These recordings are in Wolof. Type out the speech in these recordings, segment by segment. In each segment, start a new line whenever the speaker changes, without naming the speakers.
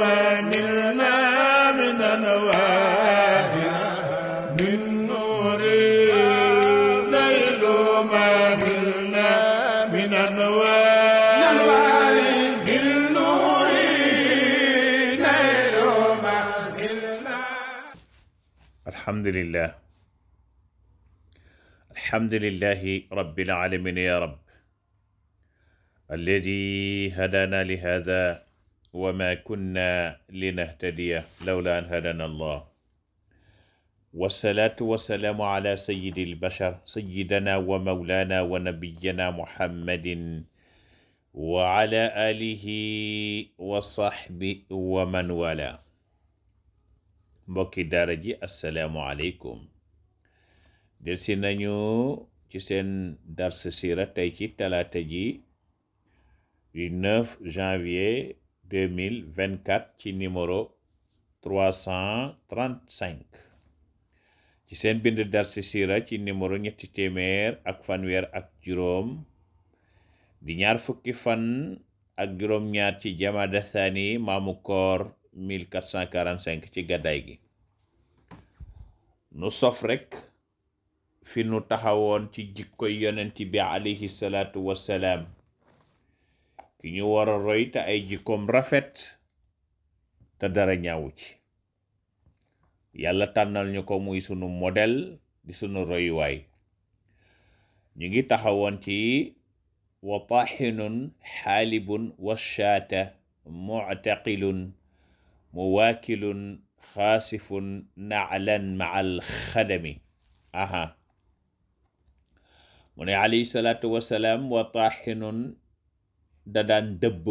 ما نلنا من أنوار من نور ليل ما نلنا من أنوار من نور ليل ما نلنا.
الحمد لله رب العالمين يا رب الذي هدانا لهذا وما كنا لنهتدي لولا أن هدانا الله، والصلاة والسلام على سيد البشر سيدنا ومولانا ونبينا محمد وعلى آله وصحبه ومن والاه. mbokki daara ji assalaamu aleykum. delsi nañu ci seen dars siira tey ci talaata ji 9 janvier 2024 ci numéro 335 ci seen bind dars siira ci numéro 300 di ñaar fukki fan ak juróom-ñaar ci jamaada thani maamu koor 1445 ci gàddaay gi. nu sof rekk fi nu taxawoon ci jikkoy yonent bi alayhi salaatu wassalaam, ki ñu war a roy te ay jikkoom rafet te dara ñaawu ci. yàlla tànnal ñu ko muy sunu modèle di sunu royuwaay. ñu ngi taxawoon ci wa taxinun xaalibun washaata muctaqilun muwaakilun xaasifun naclan maca alxadami. mu ne alayhi salaatu wasalaam wa taxinun da daan dëbb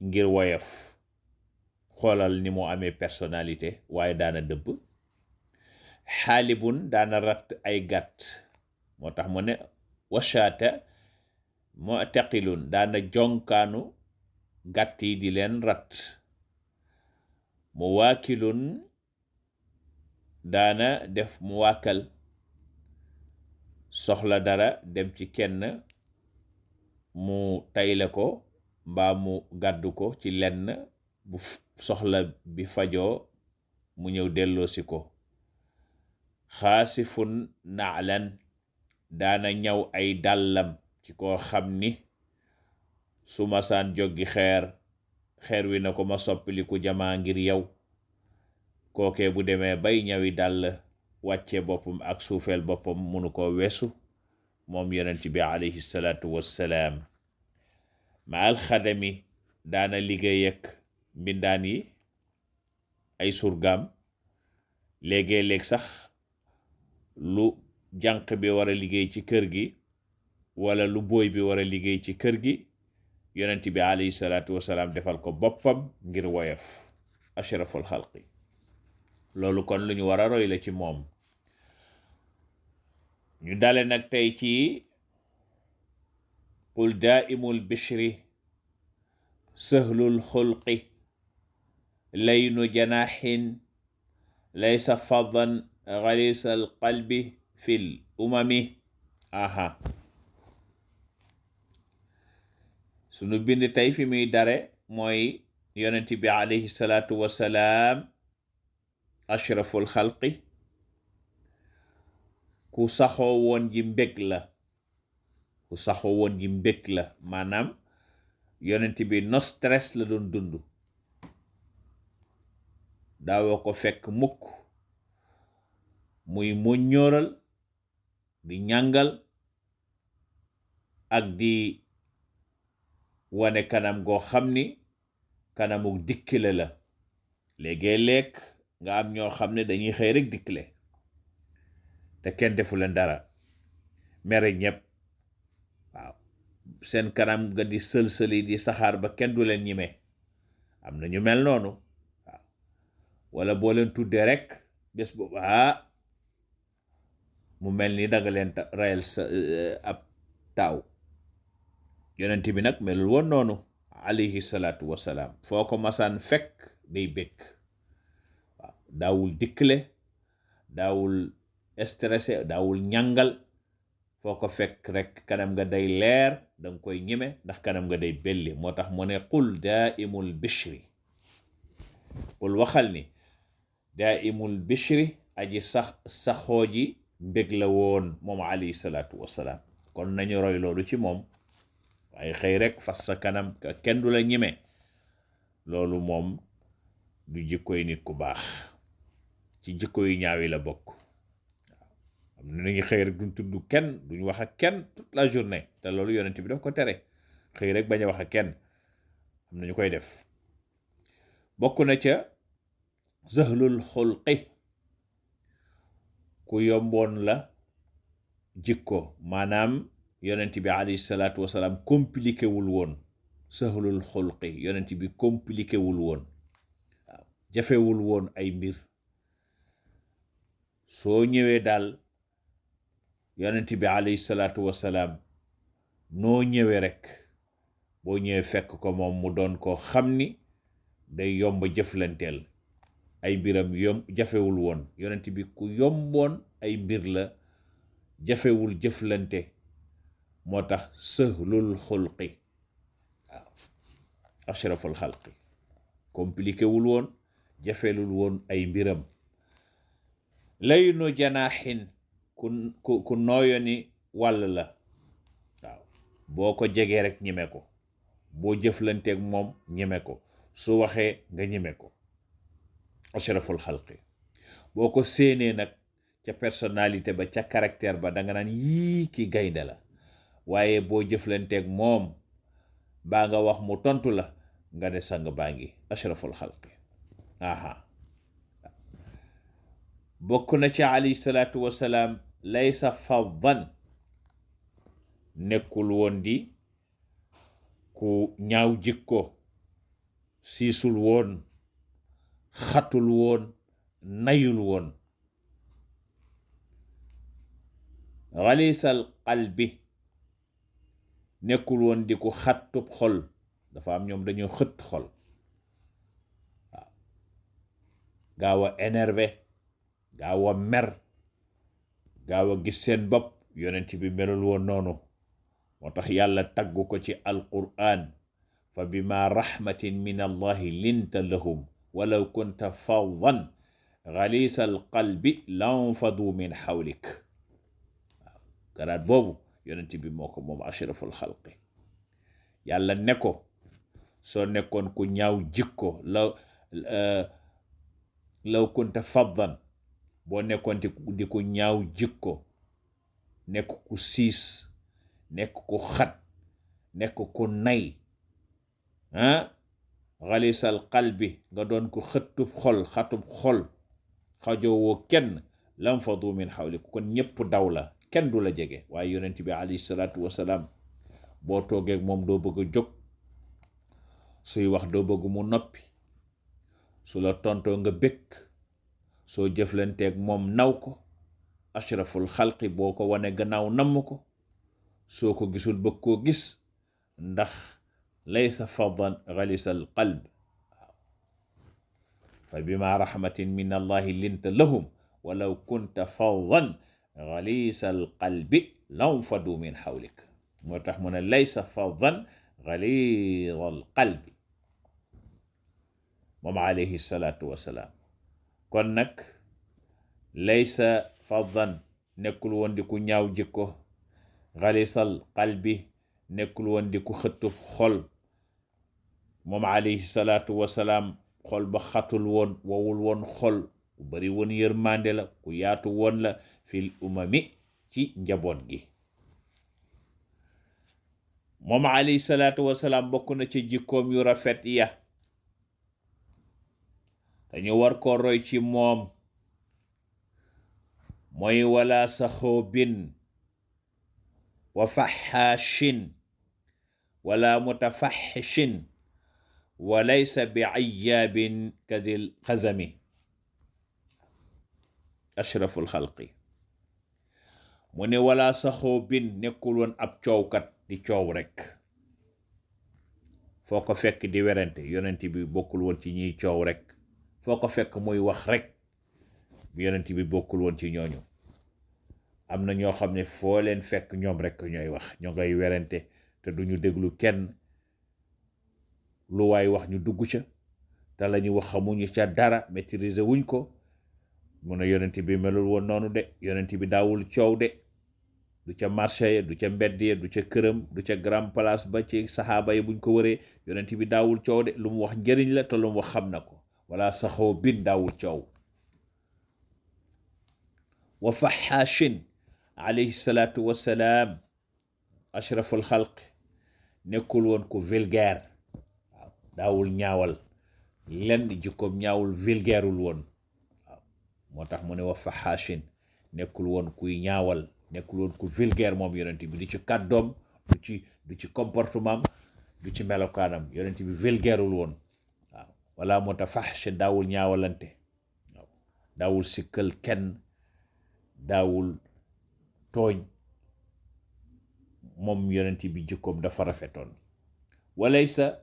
ngir woyof. xoolal ni mu amee personnalité waaye daana dëbb. xaalibun daana ratt ay gàtt, moo tax mu ne washaata mu'taqilun daana jonkaanu gàtt yi di leen ratt. muwaakilun daana def muwaakal, soxla dara dem ci kenn mu tayle ko mbaa mu gàddu ko ci lenn, bu soxla bi fajoo mu ñëw delloosi ko. xaasifun na'lan daana ñaw ay dàllam ci koo xam ni su masaan joggi xeer wi na ko ma soppiliku jamaa ngir yow. kookee bu demee bay ñawi dàll wàcce boppam ak suufeel boppam munu ko weesu moom yonent bi alayhi salaatu wassalaam. ma alxadami daana liggéey ak mbindaan yi ay surgaam. léegi-léeg sax lu jànq bi war a liggéey ci kër gi wala lu booy bi war a liggéey ci kër gi, yonent bi alayhi salaatu wassalaam defal ko boppam ngir woyof. ashraful xalqi. loolu kon lu ñu war a roy la ci moom. ñu dale nag tey ci qul daaimul bishri sahlul xulqi laynu janaxin laysa fadan xalisal qalbi fil umami. sunu bind tey fi muy dare mooy yonent bi alayhi salaatu wassalaam ashraful xalqi ku saxoo woon ji mbég la. maanaam yonent bi no stress la doon dund. daawoo ko fekk mukk muy muññóoral di ñàngal ak di wane kanam goo xam ni kanamu dikkile la. léegi-léeg nga am ñoo xam ne dañuy xëy rek dikkile te kenn defu leen dara, mere ñëpp. waaw seen kanam nga di sël-sëli di saxaar ba kenn du leen ñime. am na ñu mel noonu. waaw wala boo leen tuddee rek bés boobu mu mel ni danga leen rayal sa ab taaw. yonent bi nag melul woon noonu alayhi salaatu wassalaam. foo ko masaan fekk day békk. waaw daawul dikkle, daawul stressé, daawul ñàngal. foo ko fekk rek kanam nga day leer danga koy ñeme ndax kanam nga day belli. moo tax mu ne qul daaimul bishri, qul waxal ni daaimul bishri aji saxoo ji mbég la woon moom alayhi salaatu wassalaam. kon nañu roy loolu ci moom, waaye xëy rek fas sa kanam kenn du la ñeme, loolu moom du jikkoy nit ku baax, ci jikko yu ñaaw yi la bokk. am na nañu xëy rek duñ tudd kenn, duñ wax ak kenn toute la journée, te loolu yonent bi daf ko tere. xëy rek bañ a wax ak kenn, am na ñu koy def. bokk na ca zahlul xulqi, ku yomboon la jikko, maanaam yonent bi alayhi salaatu wasalaam compliqué wul woon. sahlul xulqi, yonent bi compliqué wul woon, waaw jafewul woon ay mbir. soo ñëwee daal yonent bi alayhi salaatu wasalaam noo ñëwee rek, boo ñëwee fekk ko moom mu doon koo xam ni day yomb jëflanteel, ay mbiram jafewul woon. yonent bi ku yomboon ay mbir la, jafewul jëflante, moo tax sahlul xulqi, waaw ashraful xalqi, compliqué wul woon, jafelul woon ay mbiram. laynu janaaxin, ku nooyo ni wàll la, waaw boo ko jegee rek ñeme ko, boo jëflanteeg moom ñeme ko, su waxee nga ñeme ko. ashraful xalqi, boo ko séenee nag ca personnalité ba, ca caractère ba, danga naan yii ki gaynde la. waaye boo jëflanteeg moom baa nga wax mu tontu la, nga ne sang baa ngi. ashraful xalqi. aha bokk na ci alayhi salaatu wasalaam, laysa faddan, nekkul woon di ku ñaaw jikko, siisul woon, xatul woon, nayul woon. xalisal qalbi, nekkul woon di ku xattub xol. dafa am ñoom dañoo xët xol, waaw gaaw a énervé, gaaw a mer, gaaw a gis seen bopp. yonent bi melul woon noonu, moo tax yàlla taggu ko ci alquran, fa bima rahmatin min allahi linta lahum walaw kunta faddan xalisal qalbi lanfadu min xawlik. waaw garaat boobu yonent bi moo ko moom, ashraful xalqi. yàlla ne ko soo nekkoon ku ñaaw jikko, law kunta faddan, boo nekkoon di ku ñaaw jikko, nekk ku siis, nekk ku xat, nekk ku nay, xalisal qalbi, nga doon ku xëttub xol, xatub xol, xajoowoo kenn, lam fadu min xawlik, kon ñépp daw la, kenn du la jege. waaye yonent bi alayhi salaatu wasalaam, boo toogeeg moom doo bëgg a jóg, suy wax doo bëgg mu noppi, su la tontoo nga bëgg, soo jëflanteeg moom naw ko. ashraful xalqi, boo ko wane gannaaw namm ko, soo ko gisul bëgg koo gis, ndax laysa faddan xalisal qalb. fa bima rahmatin min allahi linta lahum walaw kunta faddan xalisal qalbi lanfadu min xawlik. moo tax mu ne laysa faddan xalisal qalbi, moom alayhi salaatu wasalaam. kon nag laysa faddan, nekkul woon di ku ñaaw jikko, xalisal qalbi, nekkul woon di ku xëttub xol. moom alayhi salaatu wasalaam, xol ba xatul woon, wowul woon xol, ku bari woon yërmande la, ku yaatu woon la fil umami, ci njaboot gi. moom alayhi salaatu wasalaam bokk na ci jikkoom yu rafet ya, dañu war ko roy ci moom, mooy wala saxoobin wa faxaashin wala mutafaxishin wa laysa bi ayyaabin kadil xazami. ashraful xalqi mu ne wala saxoobin, nekkul woon ab coowkat, di coow rek, foo ko fekk di werante. yonent bi bokkul woon ci ñiy coow rek, foo ko fekk muy wax rek. yonent bi bokkul woon ci ñooñu. am na ñoo xam ne foo leen fekk ñoom rek ñooy wax, ñoo ngay werante, te duñu déglu kenn, lu waay wax ñu dugg ca, te la ñu wax xamuñu ca dara, maîtriser wuñ ko. mu ne yonent bi melul woon noonu de, yonent bi daawul coow de, du ca marché ya, du ca mbedd ya, du ca këram, du ca grand place ba ci saxaaba yi buñ ko wëree, yonent bi daawul coow de, lu mu wax njëriñ la te lu mu wax xam na ko. wala saxoo bin daawul coow. wa faxaashin alayhi salaatu wassalaam ashraful xalq, nekkul woon ku vulgaire, waaw daawul ñaawal lenn, jikkoom ñaawul, vulgaireul woon. moo tax mu ne wa faxaashin, nekkul woon kuy ñaawal, nekkul woon ku vulgaire moom yonent bi, du ci kàddoom, du ci comportement, du ci melokaanam. yonent bi vulgaireul woon. waaw wala mutafaxshin, daawul ñaawalante, waaw daawul sikkal kenn, daawul tooñ. moom yonent bi jikkoom dafa rafetoon. walaysa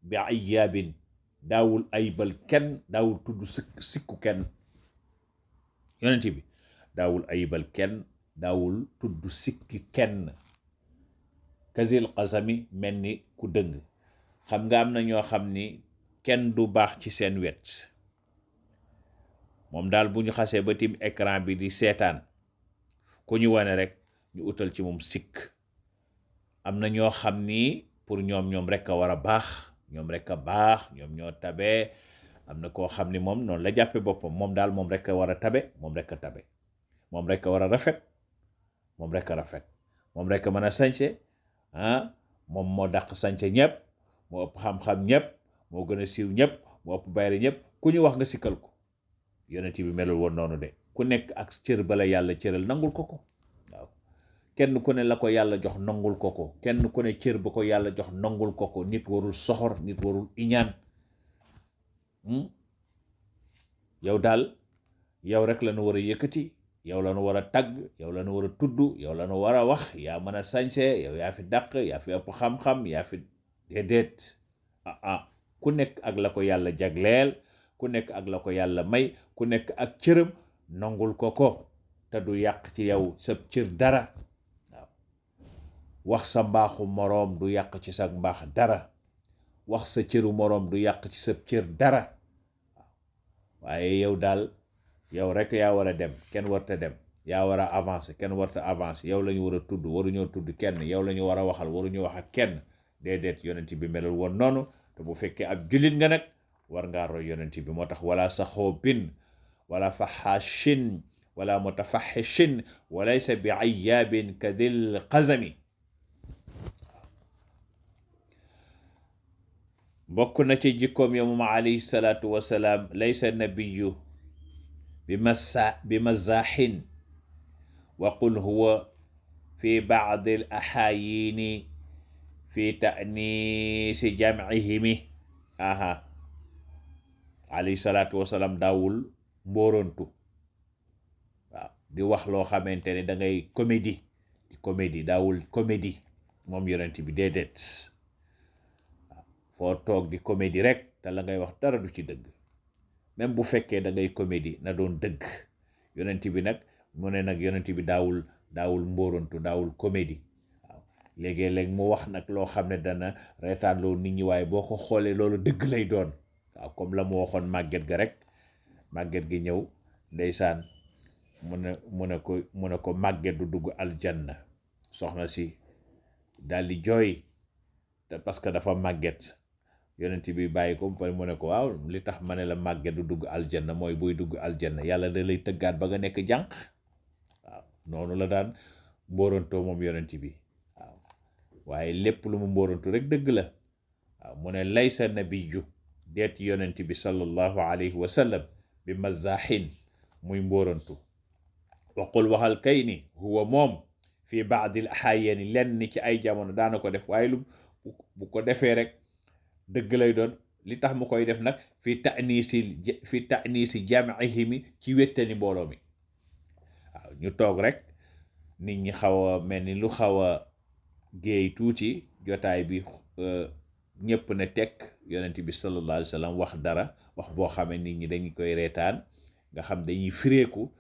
bi ayyaabin, daawul aybal kenn, daawul tudd sikku kenn. yonent bi daawul ayibal kenn, daawul tudd sikki kenn. kazil qasami, mel ni ku dëng. xam nga am na ñoo xam ni kenn du baax ci seen wet, moom daal bu ñu xasee ba tim écran bi di seetaan, ku ñu wane rek ñu utal ci moom sikk. am na ñoo xam ni pour ñoom rek a war a baax, ñoom rek a baax, ñoom ñoo tabee. am na koo xam ni moom noonu la jàppe boppam, moom daal moom rek a war a tabe, moom rek a tabe, moom rek a war a rafet, moom rek a rafet, moom rek a mën a sañse, moom moo dàq sañse ñëpp, moo ëpp xam-xam ñëpp, moo gën a siiw ñëpp, moo ëpp bayre ñëpp, ku ñu wax nga sikkal ko. yonent bi melul woon noonu de, ku nekk ak cër bala yàlla cëral nangul ko ko. waaw kenn ku ne la ko yàlla jox nangul ko ko, kenn ku ne cër ba ko yàlla jox nangul ko ko. nit warul soxor, nit warul iñaan. yow daal yow rek la nu war a yëkkati, yow la nu war a tagg, yow la nu war a tudd, yow la nu war a wax, yaa mën a sañse, yow yaa fi dàq, yaa fi ëpp xam-xam, yaa fi déedéet. ku nekk ak la ko yàlla jagleel, ku nekk ak la ko yàlla may, ku nekk ak cëram, nangul ko ko, te du yàq ci yow sa cër dara. waaw wax sa mbaaxu moroom du yàq ci sa mbaax dara, wax sa cëru moroom du yàq ci sa cër dara. waaye yow daal yow rek yaa war a dem, kenn warta dem. yaa war a avancer, kenn warta avancer. yow la ñu war a tudd, waruñoo tudd kenn. yow la ñu war a waxal, waruñu wax ak kenn. déedéet, yonent bi melul woon noonu. te bu fekkee ab jullit nga nag war ngaa roy yonent bi. moo tax wala saxoobin wala faxaashin wala mutafaxishin walaysa bi ayyaabin kadil qazami. bokk na ci jikkoom ya moom alayhi salaatu wasalaam, laysa nabiyu bi mazaaxin wa qul huwa fi baadi al axaayini fi ta'niisi jamcihimi. alayhi salaatu wasalaam daawul mbóorontu, waaw di wax loo xamante ne da ngay comédie daawul comédie moom yonent bi, déedéet. foo toog di comédie rek te la ngay wax dara du ci dëgg. même bu fekkee da ngay comédie na doon dëgg. yonent bi nag mu ne nag yonent bi daawul mbóorontu, daawul comédie. waaw léegi-léeg mu wax nag loo xam ne dana reetaan loo nit ñi, waaye boo ko xoolee loolu dëgg lay doon. waaw comme la mu waxoon màgget ga rek, màgget gi ñëw ndeysaan mu ne ko màgget du dugg aljanna. soxna si daal di jooy te parce que dafa màgget. yonent bi bàyyi ko pare mu ne ko waaw li tax ma ne la màgget du dugg aljanna mooy buy dugg aljanna yàlla da lay tëggaat ba nga nekk jànq. waaw noonu la daan mbóorantoo moom yonent bi. waaw waaye lépp lu mu mbóorantu rek dëgg la. waaw mu ne laysa nabiyyu, deet yonent bi sallallahu alayhi wa sallam bi mazaaxin, muy mbóorantu. waqul waxal kay ni huwa moom fii baadil axaayani, lenn ci ay jamono daana ko def, waaye lu bu ko defee rek dëgg lay doon. li tax mu koy def nag fi ta'niisi jam'ihimi, ci wéttali mbooloo mi. waaw ñu toog rek nit ñi xaw a mel ni lu xaw a géey tuuti, jotaay bi ñëpp ne tekk, yonent bi sallallahu alayhi wa sallam wax dara, wax boo xamee nit ñi dañu koy reetaan, nga xam dañuy fireeku,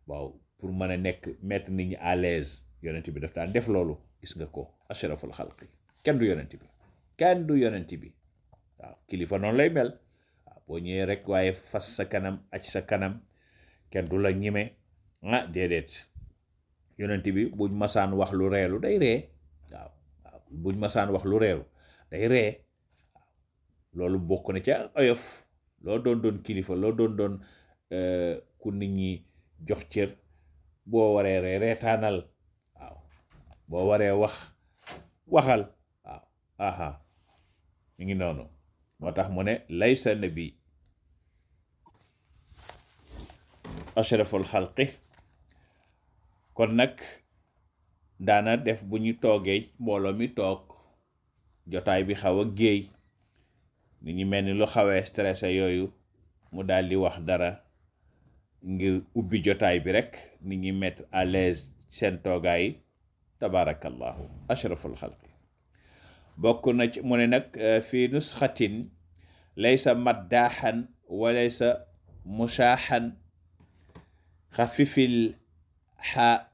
waaw pour mën a mettre nit ñi à l'aise. yonent bi daf daan def loolu, gis nga ko, ashraful xalqi kenn du yonent bi kenn du yonent bi waaw kilifa noonu lay mel waaw boo ñëwee rek waaye fas sa kanam aj sa kanam kenn du la ñime déedéet yonent bi buñ masaan wax lu reelu day ree waaw buñ masaan wax lu reelu day ree loolu bokk na ca oyof loo doon kilifa loo doon ku nit ñi jox cër boo waree ree reetaanal waaw boo waree waxal waaw aha mi ngi noonu moo tax mu ne laysa nabi ashraful xalqi kon nag daana def bu ñu toogee mbooloo mi toog jotaay bi xaw a géey nit ñi mel ni lu xawee stressé yooyu mu daal di wax dara ngir ubbi jotaay bi rek nit ñi mettre à l'aise seen toogaay tabarakallahu ashraful xalqi bokk na ci mu ne nag fii nusxatin laysa maddaaxan wa laysa mushaaxan xafifil xa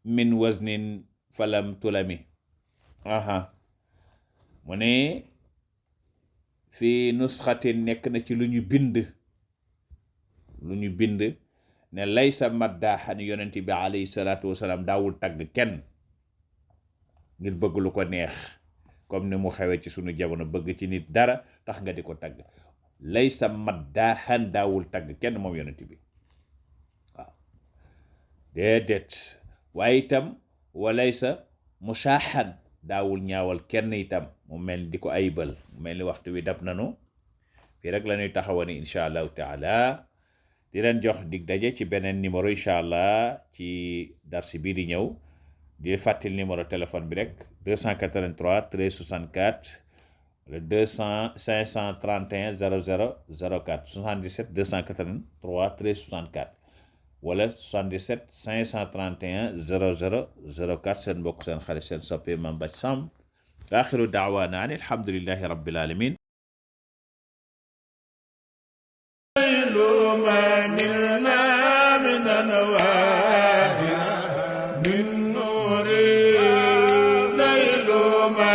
min waznin falam tulami mu ne fii nusxatin nekk na ci lu ñu bind ne laysa maddaaxan yonent bi alayhi salaatu wasalaam daawul tagg kenn ngir bëgg lu ko neex comme ni mu xewee ci sunu jamono bëgg ci nit dara tax nga di ko tagg laysa maddaaxan daawul tagg kenn moom yonent bi waaw déedéet waaye itam wa laysa mushaaxan daawul ñaawal kenn itam mu mel di ko ayibal mu mel ni waxtu wi dab nanu fii rek la ñuy taxawani insha allahu taala di leen jox dig daje ci beneen numéro insha allah ci darsi bii di ñëw di fàttil numéro téléphone bi rek 283 13 64 le 531 00 04 77 283 13 64 wala 77 531 00 04 seen mbokk seen xarit seen soppe Mame Bathie Samb axiru daawaana an alhamdulillahi rabbil alamin
من نور ليل ما